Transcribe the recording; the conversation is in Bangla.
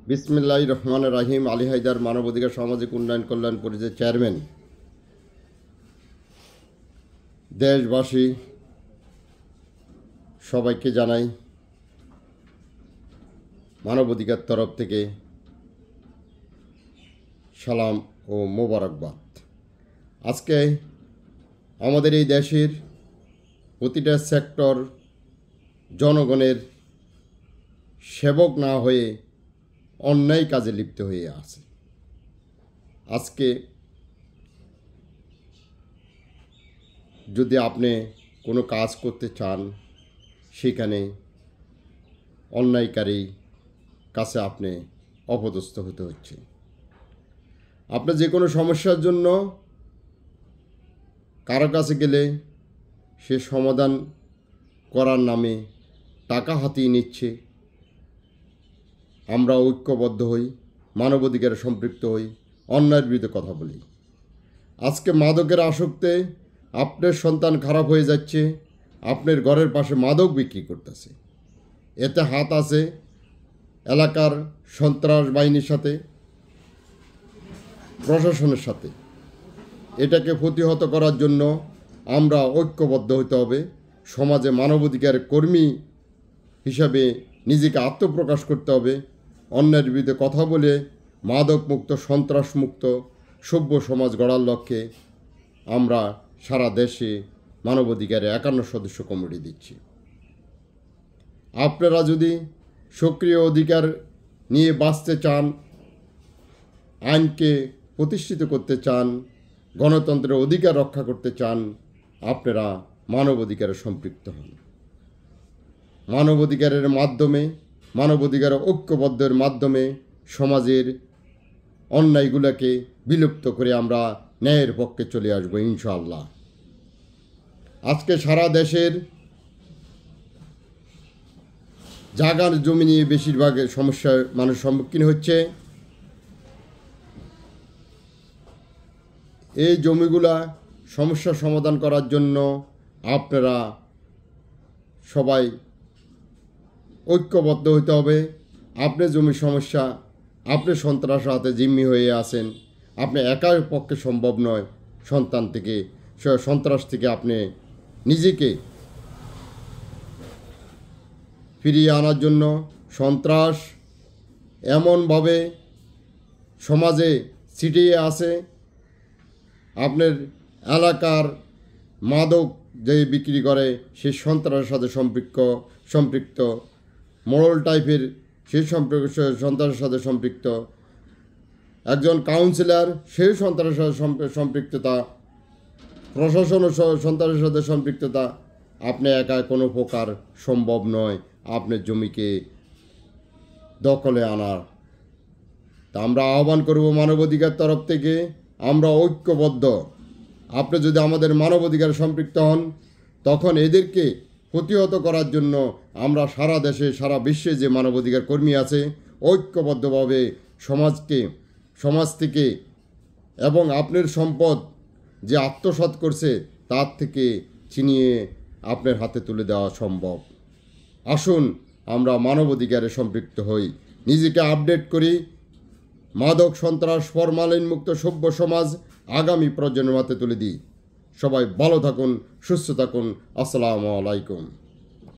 বিসমিল্লাহির রহমানির রহিম। আলী হায়দার মানবাধিকার সামাজিক উন্নয়ন কল্যাণ পরিষদের চেয়ারম্যান। দেশবাসী সবাইকে জানাই মানবাধিকার তরফ থেকে সালাম ও মোবারকবাদ। আজকে আমাদের এই দেশের প্রতিটা সেক্টর জনগণের সেবক না হয়ে অন্যায় কাজে লিপ্ত হয়ে আছে। আজকে যদি আপনি কোনো কাজ করতে চান, সেখানে অন্যায়কারী কাছে আপনি অপদস্থ হতে হচ্ছে। আপনার যে কোনো সমস্যার জন্য কারো কাছে গেলে সে সমাধান করার নামে টাকা হাতিয়ে নিচ্ছে। আমরা ঐক্যবদ্ধ হই, মানবাধিকারে সম্পৃক্ত হই, অন্যায়ের বিরুদ্ধে কথা বলি। আজকে মাদকের আসক্তে আপনার সন্তান খারাপ হয়ে যাচ্ছে, আপনার ঘরের পাশে মাদক বিক্রি করতেছে। এতে হাত আছে এলাকার সন্ত্রাস বাহিনীর সাথে, প্রশাসনের সাথে। এটাকে প্রতিহত করার জন্য আমরা ঐক্যবদ্ধ হতে হবে। সমাজে মানবাধিকার কর্মী হিসাবে নিজেকে আত্মপ্রকাশ করতে হবে। অন্যের বিরুদ্ধে কথা বলে মাদক মুক্ত, সন্ত্রাস মুক্ত সভ্য সমাজ গড়ার লক্ষ্যে আমরা সারা দেশে মানবাধিকারে 51 সদস্য কমিটি দিচ্ছি। আপনারা যদি সক্রিয় অধিকার নিয়ে বাঁচতে চান, আইনকে প্রতিষ্ঠিত করতে চান, গণতন্ত্রের অধিকার রক্ষা করতে চান, আপনারা মানবাধিকারে সম্পৃক্ত হন। মানবাধিকারের মাধ্যমে, মানবাধিকার ঐক্যবদ্ধের মাধ্যমে সমাজের অন্যায়গুলোকে বিলুপ্ত করে আমরা ন্যায়ের পক্ষে চলে আসবো ইনশাআল্লাহ। আজকে সারা দেশের জায়গার জমি নিয়ে বেশিরভাগ সমস্যার মানুষ সম্মুখীন হচ্ছে। এই জমিগুলা সমস্যা সমাধান করার জন্য আপনারা সবাই ঐক্যবদ্ধ হতে হবে। আপনি জমি সমস্যা, আপনি সন্ত্রাস হাতে জিম্মি হয়ে আছেন, আপনি একার পক্ষে সম্ভব নয় সন্তান থেকে, সন্ত্রাস থেকে আপনি নিজেকে ফিরিয়ে আনার জন্য। সন্ত্রাস এমনভাবে সমাজে ছিটিয়ে আছে, আপনার এলাকার মাদক যে বিক্রি করে সে সন্ত্রাসের সাথে সম্পৃক্ত, মোড়ল টাইপের সে সন্ত্রাসের সাথে সম্পৃক্ত, একজন কাউন্সিলর সেই সন্ত্রাসের সাথে সম্পৃক্ততা, প্রশাসনও সন্ত্রাসের সাথে সম্পৃক্ততা। আপনি একা কোনো প্রকার সম্ভব নয় আপনার জমিকে দখলে আনার। তা আমরা আহ্বান করব মানবাধিকার তরফ থেকে, আমরা ঐক্যবদ্ধ। আপনি যদি আমাদের মানবাধিকারে সম্পৃক্ত হন, তখন এদেরকে প্রতিহত করার জন্য আমরা সারা দেশে, সারা বিশ্বে যে মানবাধিকার কর্মী আছে, ঐক্যবদ্ধভাবে সমাজ থেকে এবং আপনার সম্পদ যে আত্মসাৎ করছে তার থেকে ছিনিয়ে আপনার হাতে তুলে দেওয়া সম্ভব। আসুন আমরা মানবাধিকারে সম্পৃক্ত হই, নিজেকে আপডেট করি, মাদক, সন্ত্রাস, ফরমালিন মুক্ত সভ্য সমাজ আগামী প্রজন্মের হাতে তুলে দিই। সবাই ভালো থাকুন, সুস্থ থাকুন। আসসালামু আলাইকুম।